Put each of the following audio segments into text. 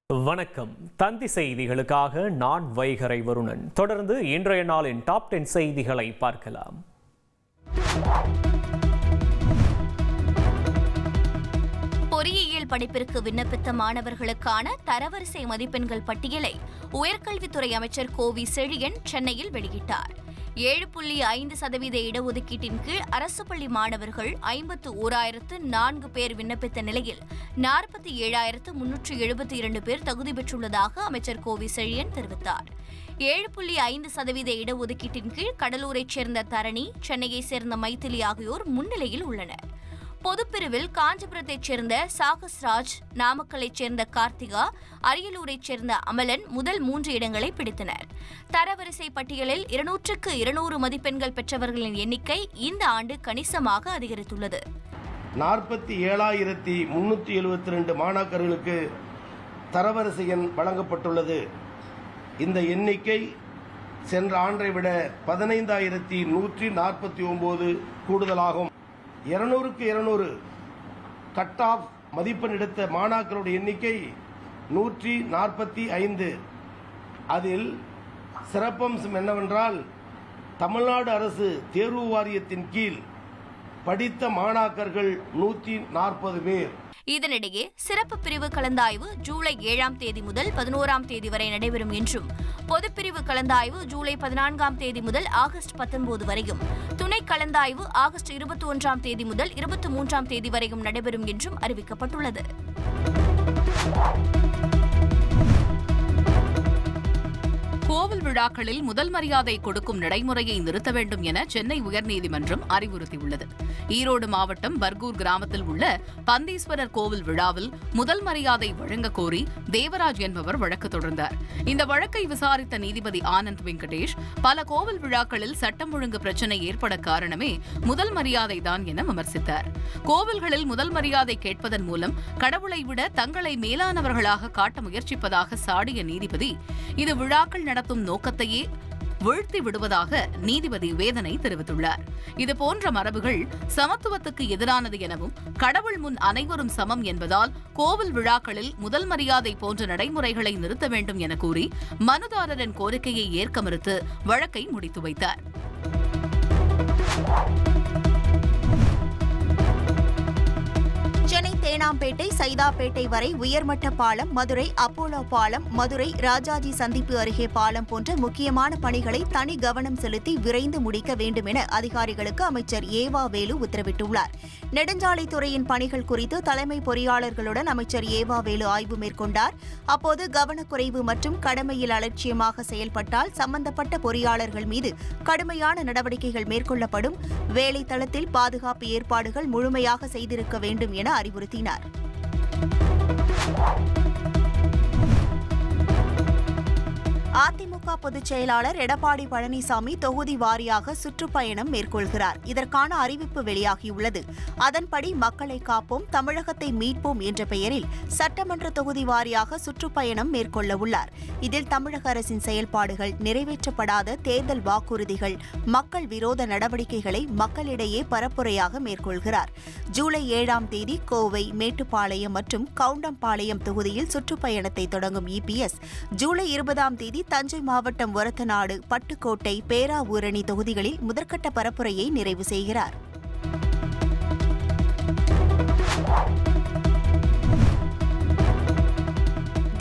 வணக்கம். தந்தி செய்திகளுக்காக நான் வைகரை வருணன். தொடர்ந்து இன்றைய நாளின் டாப் 10 செய்திகளை பார்க்கலாம். பொறியியல் படிப்பிற்கு விண்ணப்பித்த மாணவர்களுக்கான தரவரிசை மதிப்பெண்கள் பட்டியலை உயர்கல்வித்துறை அமைச்சர் கோவி செழியன் சென்னையில் வெளியிட்டார். 7.5% இடஒதுக்கீட்டின் கீழ் அரசு பள்ளி மாணவர்கள் 51,004 பேர் விண்ணப்பித்த நிலையில் 47,372 பேர் தகுதி பெற்றுள்ளதாக அமைச்சர் கோவி செழியன் தெரிவித்தார். 7.5% இடஒதுக்கீட்டின் கீழ் கடலூரைச் சேர்ந்த தரணி, சென்னையைச் சேர்ந்த மைதிலி ஆகியோர் முன்னிலையில் உள்ளனர். பொதுப்பிரிவில் காஞ்சிபுரத்தைச் சேர்ந்த சாகஸ்ராஜ், நாமக்கலைச் சேர்ந்த கார்த்திகா, அரியலூரைச் சேர்ந்த அமலன் முதல் 3 இடங்களை பிடித்தனர். தரவரிசை பட்டியலில் 200க்கு 200 மதிப்பெண்கள் பெற்றவர்களின் எண்ணிக்கை இந்த ஆண்டு கணிசமாக அதிகரித்துள்ளது. 47,372 மாணாக்கர்களுக்கு தரவரிசை எண் வழங்கப்பட்டுள்ளது. இந்த எண்ணிக்கை சென்ற ஆண்டை விட 15,149 கூடுதலாகும். 200க்கு 200 கட் ஆஃப் மதிப்பெண் எடுத்த மாணாக்கருடைய எண்ணிக்கை 145. அதில் சிறப்பம்சம் என்னவென்றால், தமிழ்நாடு அரசு தேர்வு வாரியத்தின் கீழ் படித்த மாணாக்கர்கள் 140 பேர். இதனிடையே சிறப்பு பிரிவு கலந்தாய்வு ஜூலை 7ஆம் தேதி முதல் 11ஆம் தேதி வரை நடைபெறும் என்றும், பொதுப்பிரிவு கலந்தாய்வு ஜூலை 14ஆம் தேதி முதல் ஆகஸ்ட் 19 வரையும், துணை கலந்தாய்வு ஆகஸ்ட் 21ஆம் தேதி முதல் 23ஆம் தேதி வரையும் நடைபெறும் என்றும் அறிவிக்கப்பட்டுள்ளது. கோவில் விழாக்களில் முதல் மரியாதை கொடுக்கும் நடைமுறையை நிறுத்த வேண்டும் என சென்னை உயர்நீதிமன்றம் அறிவுறுத்தியுள்ளது. ஈரோடு மாவட்டம் பர்கூர் கிராமத்தில் உள்ள பந்தீஸ்வரர் கோவில் விழாவில் முதல் மரியாதை வழங்க கோரி தேவராஜ் என்பவர் வழக்கு தொடர்ந்தார். இந்த வழக்கை விசாரித்த நீதிபதி ஆனந்த் வெங்கடேஷ், பல கோவில் விழாக்களில் சட்டம் ஒழுங்கு பிரச்சினை ஏற்பட காரணமே முதல் மரியாதை தான் என விமர்சித்தார். கோவில்களில் முதல் மரியாதை கேட்பதன் மூலம் கடவுளை விட தங்களை மேலானவர்களாக காட்ட முயற்சிப்பதாக சாடிய நீதிபதி, இது விழாக்கள் நடத்தும் நோக்கத்தையே வீழ்த்தி விடுவதாக நீதிபதி வேதனை தெரிவித்துள்ளார். இதுபோன்ற மரபுகள் சமத்துவத்துக்கு எதிரானது எனவும், கடவுள் முன் அனைவரும் சமம் என்பதால் கோவில் விழாக்களில் முதல் மரியாதை போன்ற நடைமுறைகளை நிறுத்த வேண்டும் என கூறி மனுதாரரின் கோரிக்கையை ஏற்க மறுத்து வழக்கை முடித்து வைத்தார். சென்னை தேனாம்பேட்டை சைதாப்பேட்டை வரை உயர்மட்ட பாலம், மதுரை அப்போலோ பாலம், மதுரை ராஜாஜி சந்திப்பு அருகே பாலம் போன்ற முக்கியமான பணிகளை தனி கவனம் செலுத்தி விரைந்து முடிக்க வேண்டும் என அதிகாரிகளுக்கு அமைச்சர் ஏவா வேலு உத்தரவிட்டுள்ளார். நெடுஞ்சாலைத்துறையின் பணிகள் குறித்து தலைமை பொறியாளர்களுடன் அமைச்சர் ஏவா வேலு ஆய்வு மேற்கொண்டார். அப்போது கவனக்குறைவு மற்றும் கடமையில் அலட்சியமாக செயல்பட்டால் சம்பந்தப்பட்ட பொறியாளர்கள் மீது கடுமையான நடவடிக்கைகள் மேற்கொள்ளப்படும். வேலை தளத்தில் பாதுகாப்பு ஏற்பாடுகள் முழுமையாக செய்திருக்க வேண்டும் என அறிவுறுத்தினார். அதிமுக பொதுச் செயலாளர் எடப்பாடி பழனிசாமி தொகுதி வாரியாக சுற்றுப்பயணம் மேற்கொள்கிறார். இதற்கான அறிவிப்பு வெளியாகியுள்ளது. அதன்படி மக்களை காப்போம், தமிழகத்தை மீட்போம் என்ற பெயரில் சட்டமன்ற தொகுதி வாரியாக சுற்றுப்பயணம் மேற்கொள்ள உள்ளார். இதில் தமிழக அரசின் செயல்பாடுகள், நிறைவேற்றப்படாத தேர்தல் வாக்குறுதிகள், மக்கள் விரோத நடவடிக்கைகளை மக்களிடையே பரப்புரையாக மேற்கொள்கிறார். ஜூலை 7ஆம் தேதி கோவை, மேட்டுப்பாளையம் மற்றும் கவுண்டம்பாளையம் தொகுதியில் சுற்றுப்பயணத்தை தொடங்கும் இபிஎஸ், ஜூலை 20ஆம் தேதி தஞ்சை மாவட்டம் ஒரத்தநாடு, பட்டுக்கோட்டை, பேராவூரணி தொகுதிகளில் முதற்கட்ட பரப்புரையை நிறைவு செய்கிறார்.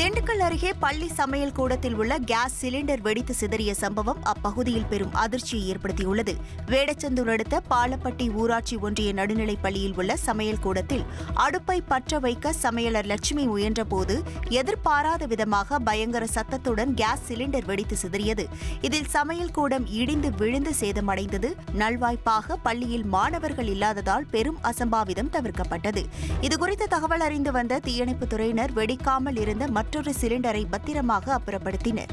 திண்டுக்கல் அருகே பள்ளி சமையல் கூடத்தில் உள்ள கேஸ் சிலிண்டர் வெடித்து சிதறிய சம்பவம் அப்பகுதியில் பெரும் அதிர்ச்சியை ஏற்படுத்தியுள்ளது. வேடச்சந்தூர் அடுத்த பாலப்பட்டி ஊராட்சி ஒன்றிய நடுநிலைப் பள்ளியில் உள்ள சமையல் கூடத்தில் அடுப்பை பற்ற வைக்க சமையலர் லட்சுமி முயன்றபோது எதிர்பாராத விதமாக பயங்கர சத்தத்துடன் கேஸ் சிலிண்டர் வெடித்து சிதறியது. இதில் சமையல் கூடம் இடிந்து விழுந்து சேதமடைந்தது. நல்வாய்ப்பாக பள்ளியில் மாணவர்கள் இல்லாததால் பெரும் அசம்பாவிதம் தவிர்க்கப்பட்டது. இதுகுறித்த தகவல் அறிந்து வந்த தீயணைப்புத் துறையினர் வெடிக்காமல் இருந்த மற்றொரு சிலிண்டரை பத்திரமாக அப்புறப்படுத்தினர்.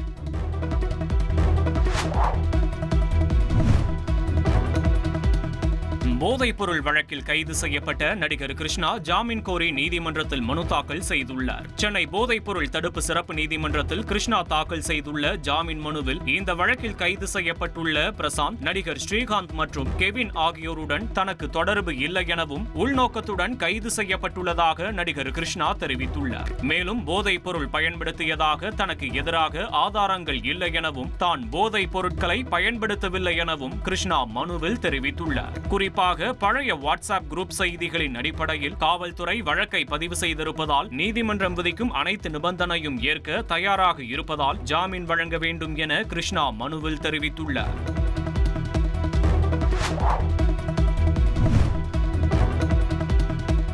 போதைப்பொருள் வழக்கில் கைது செய்யப்பட்ட நடிகர் கிருஷ்ணா ஜாமீன் கோரி நீதிமன்றத்தில் மனு தாக்கல் செய்துள்ளார். சென்னை போதைப்பொருள் தடுப்பு சிறப்பு நீதிமன்றத்தில் கிருஷ்ணா தாக்கல் செய்துள்ள ஜாமீன் மனுவில் இந்த வழக்கில் கைது செய்யப்பட்டுள்ள பிரசாந்த், நடிகர் ஸ்ரீகாந்த் மற்றும் கெவின் ஆகியோருடன் தனக்கு தொடர்பு இல்லை எனவும் உள்நோக்கத்துடன் கைது செய்யப்பட்டுள்ளதாக நடிகர் கிருஷ்ணா தெரிவித்துள்ளார். மேலும் போதைப் பொருள் பயன்படுத்தியதாக தனக்கு எதிராக ஆதாரங்கள் இல்லை எனவும் தான் போதைப் பொருட்களை பயன்படுத்தவில்லை எனவும் கிருஷ்ணா மனுவில் தெரிவித்துள்ளார். குறிப்பாக பழைய வாட்ஸ்அப் குரூப் செய்திகளின் அடிப்படையில் காவல்துறை வழக்கை பதிவு செய்திருப்பதால் நீதிமன்றம் விதிக்கும் அனைத்து நிபந்தனையும் ஏற்க தயாராக இருப்பதால் ஜாமீன் வழங்க வேண்டும் என கிருஷ்ணா மனுவில் தெரிவித்துள்ளார்.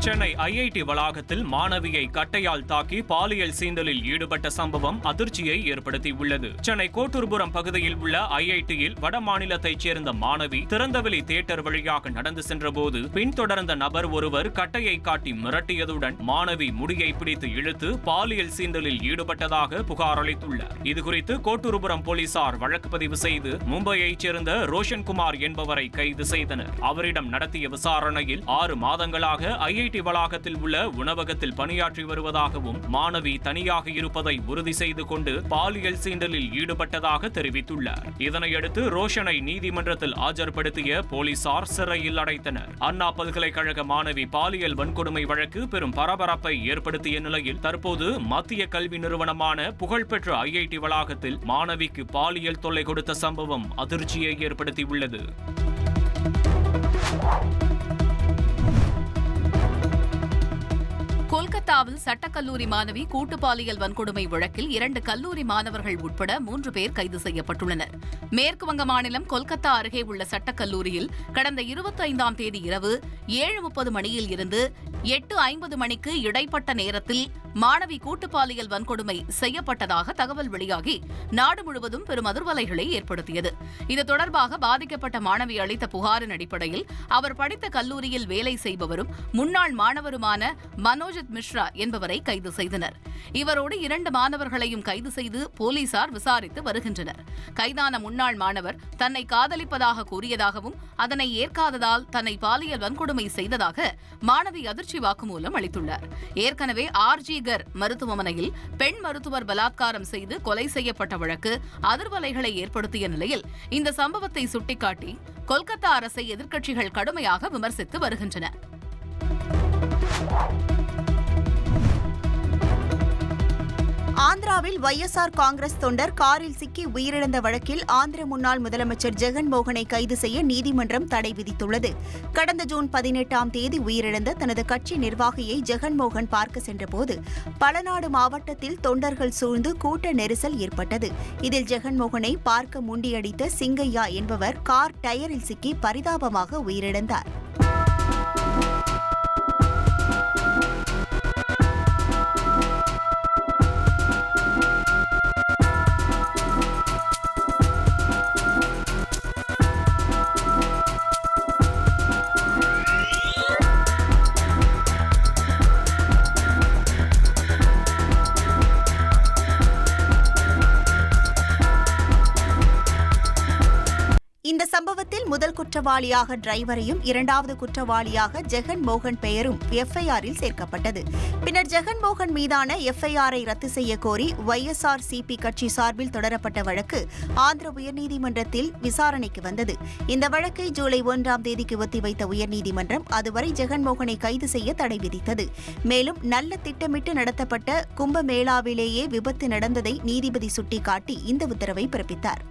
சென்னை ஐஐடி வளாகத்தில் மாணவியை கட்டையால் தாக்கி பாலியல் சீண்டலில் ஈடுபட்ட சம்பவம் அதிர்ச்சியை ஏற்படுத்தியுள்ளது. சென்னை கோட்டூர்புரம் பகுதியில் உள்ள ஐஐடியில் வட மாநிலத்தைச் சேர்ந்த மாணவி திறந்தவெளி தியேட்டர் வழியாக நடந்து சென்றபோது பின்தொடர்ந்த நபர் ஒருவர் கட்டையை காட்டி மிரட்டியதுடன் மாணவி முடியை பிடித்து இழுத்து பாலியல் சீண்டலில் ஈடுபட்டதாக புகார் அளித்துள்ளார். இதுகுறித்து கோட்டூர்புரம் போலீசார் வழக்கு பதிவு செய்து மும்பையைச் சேர்ந்த ரோஷன்குமார் என்பவரை கைது செய்தனர். அவரிடம் நடத்திய விசாரணையில் 6 மாதங்களாக ஐஐடி வளாகத்தில் உள்ள உணவகத்தில் பணியாற்றி வருவதாகவும் மாணவி தனியாக இருப்பதை உறுதி செய்து கொண்டு பாலியல் சீண்டலில் ஈடுபட்டதாக தெரிவித்துள்ளார். இதனையடுத்து ரோஷனை நீதிமன்றத்தில் ஆஜர்படுத்திய போலீசார் சிறையில் அடைத்தனர். அண்ணா பல்கலைக்கழக மாணவி பாலியல் வன்கொடுமை வழக்கு பெரும் பரபரப்பை ஏற்படுத்திய நிலையில் தற்போது மத்திய கல்வி நிறுவனமான புகழ்பெற்ற ஐஐடி வளாகத்தில் மாணவிக்கு பாலியல் தொல்லை கொடுத்த சம்பவம் அதிர்ச்சியை ஏற்படுத்தியுள்ளது. கொல்கத்தாவில் சட்டக்கல்லூரி மாணவி கூட்டு பாலியல் வன்கொடுமை வழக்கில் 2 கல்லூரி மாணவர்கள் உட்பட 3 பேர் கைது செய்யப்பட்டுள்ளனர். மேற்கு வங்க மாநிலம் கொல்கத்தா அருகே உள்ள சட்டக்கல்லூரியில் கடந்த 25ஆம் தேதி இரவு 7:30 மணியில் இருந்து 8:50 மணிக்கு இடைப்பட்ட நேரத்தில் மாணவி கூட்டு பாலியல் வன்கொடுமை செய்யப்பட்டதாக தகவல் வெளியாகி நாடு முழுவதும் பெரும் அதிர்வலைகளை ஏற்படுத்தியது. இது தொடர்பாக பாதிக்கப்பட்ட மாணவி அளித்த புகாரின் அடிப்படையில் அவர் படித்த கல்லூரியில் வேலை செய்பவரும் முன்னாள் மாணவருமான மனோஜித் மிஸ்ரா என்பவரை கைது செய்தனர். இவரோடு 2 மாணவர்களையும் கைது செய்து போலீசார் விசாரித்து வருகின்றனர். கைதான முன்னாள் மாணவர் தன்னை காதலிப்பதாக கூறியதாகவும் அதனை ஏற்காததால் தன்னை பாலியல் வன்கொடுமை செய்ததாக மாணவி அதிர்ச்சி வாக்குமூலம் அளித்துள்ளார். ஏற்கனவே ஆர்ஜி கர் மருத்துவமனையில் பெண் மருத்துவர் பலாத்காரம் செய்து கொலை செய்யப்பட்ட வழக்கு அதிர்வலைகளை ஏற்படுத்திய நிலையில் இந்த சம்பவத்தை சுட்டிக்காட்டி கொல்கத்தா அரசை எதிர்க்கட்சிகள் கடுமையாக விமர்சித்து வருகின்றன. ஆந்திராவில் ஒய்எஸ்ஆர் காங்கிரஸ் தொண்டர் காரில் சிக்கி உயிரிழந்த வழக்கில் ஆந்திர முன்னாள் முதலமைச்சர் ஜெகன்மோகனை கைது செய்ய நீதிமன்றம் தடை விதித்துள்ளது. கடந்த ஜூன் 18ஆம் தேதி உயிரிழந்த தனது கட்சி நிர்வாகியை ஜெகன்மோகன் பார்க்க சென்றபோது பலநாடு மாவட்டத்தில் தொண்டர்கள் சூழ்ந்து கூட்ட நெரிசல் ஏற்பட்டது. இதில் ஜெகன்மோகனை பார்க்க முண்டியடித்த சிங்கையா என்பவர் கார் டயரில் சிக்கி பரிதாபமாக உயிரிழந்தார். இந்த சம்பவத்தில் முதல் குற்றவாளியாக டிரைவரையும் 2வது குற்றவாளியாக ஜெகன்மோகன் பெயரும் எஃப்ஐஆரில் சேர்க்கப்பட்டது. பின்னர் ஜெகன்மோகன் மீதான எஃப்ஐஆரை ரத்து செய்ய கோரி ஒய்எஸ்ஆர் சிபி கட்சி சார்பில் தொடரப்பட்ட வழக்கு ஆந்திர உயர்நீதிமன்றத்தில் விசாரணைக்கு வந்தது. இந்த வழக்கை ஜூலை 1ஆம் தேதிக்கு ஒத்திவைத்த உயர்நீதிமன்றம் அதுவரை ஜெகன்மோகனை கைது செய்ய தடை விதித்தது. மேலும் நல்ல திட்டமிட்டு நடத்தப்பட்ட கும்பமேளாவிலேயே விபத்து நடந்ததை நீதிபதி சுட்டிக்காட்டி இந்த உத்தரவை பிறப்பித்தார்.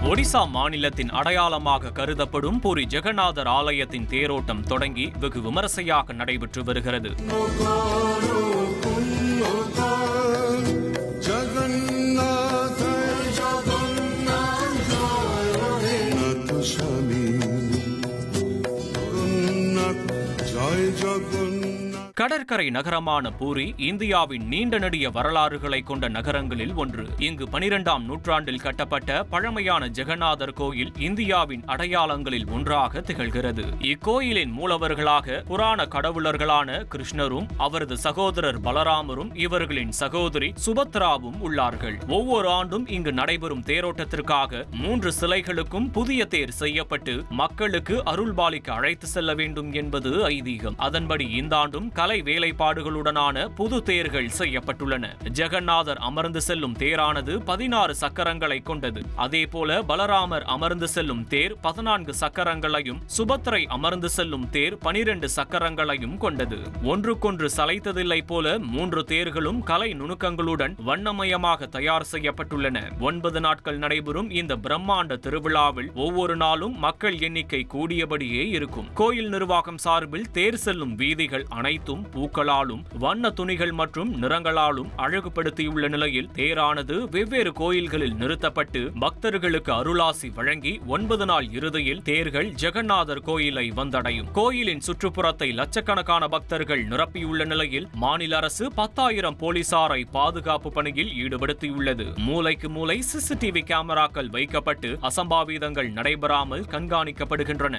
ஒடிசா மாநிலத்தின் அடையாளமாக கருதப்படும் பூரி ஜெகநாதர் ஆலயத்தின் தேரோட்டம் தொடங்கி வெகு விமரிசையாக நடைபெற்று வருகிறது. கடற்கரை நகரமான பூரி இந்தியாவின் நீண்ட நெடிய வரலாறுகளை கொண்ட நகரங்களில் ஒன்று. இங்கு 12ஆம் நூற்றாண்டில் கட்டப்பட்ட பழமையான ஜெகநாதர் கோயில் இந்தியாவின் அடையாளங்களில் ஒன்றாக திகழ்கிறது. இக்கோயிலின் மூலவர்களாக புராண கடவுளர்களான கிருஷ்ணரும் அவரது சகோதரர் பலராமரும் இவர்களின் சகோதரி சுபத்ராவும் உள்ளார்கள். ஒவ்வொரு ஆண்டும் இங்கு நடைபெறும் தேரோட்டத்திற்காக 3 சிலைகளுக்கும் புதிய தேர் செய்யப்பட்டு மக்களுக்கு அருள்பாலிக்க அழைத்து செல்ல வேண்டும் என்பது ஐதீகம். அதன்படி இந்த ஆண்டும் கலை வேலைப்பாடுகளுடனான புது தேர்கள் செய்யப்பட்டுள்ளன. ஜெகநாதர் அமர்ந்து செல்லும் தேரானது 16 சக்கரங்களை கொண்டது. அதேபோல பலராமர் அமர்ந்து செல்லும் தேர் 14 சக்கரங்களையும், சுபத்ரை அமர்ந்து செல்லும் தேர் 12 சக்கரங்களையும் கொண்டது. ஒன்றுக்கொன்று சளைத்ததில்லை போல 3 தேர்களும் கலை நுணுக்கங்களுடன் வண்ணமயமாக தயார் செய்யப்பட்டுள்ளன. 9 நாட்கள் நடைபெறும் இந்த பிரம்மாண்ட திருவிழாவில் ஒவ்வொரு நாளும் மக்கள் எண்ணிக்கை கூடியபடியே இருக்கும். கோயில் நிர்வாகம் சார்பில் தேர் செல்லும் வீதிகள் அனைத்தும் பூக்களாலும் வண்ண துணிகள் மற்றும் நிறங்களாலும் அழகுபடுத்தியுள்ள நிலையில் தேரானது வெவ்வேறு கோயில்களில் நிறுத்தப்பட்டு பக்தர்களுக்கு அருளாசி வழங்கி 9 நாள் இறுதியில் தேர்கள் ஜெகநாதர் கோயிலை வந்தடையும். கோயிலின் சுற்றுப்புறத்தை லட்சக்கணக்கான பக்தர்கள் நிரப்பியுள்ள நிலையில் மாநில அரசு 10,000 போலீசாரை பாதுகாப்பு பணியில் ஈடுபடுத்தியுள்ளது. மூலைக்கு மூலை சிசிடிவி கேமராக்கள் வைக்கப்பட்டு அசம்பாவிதங்கள் நடைபெறாமல் கண்காணிக்கப்படுகின்றன.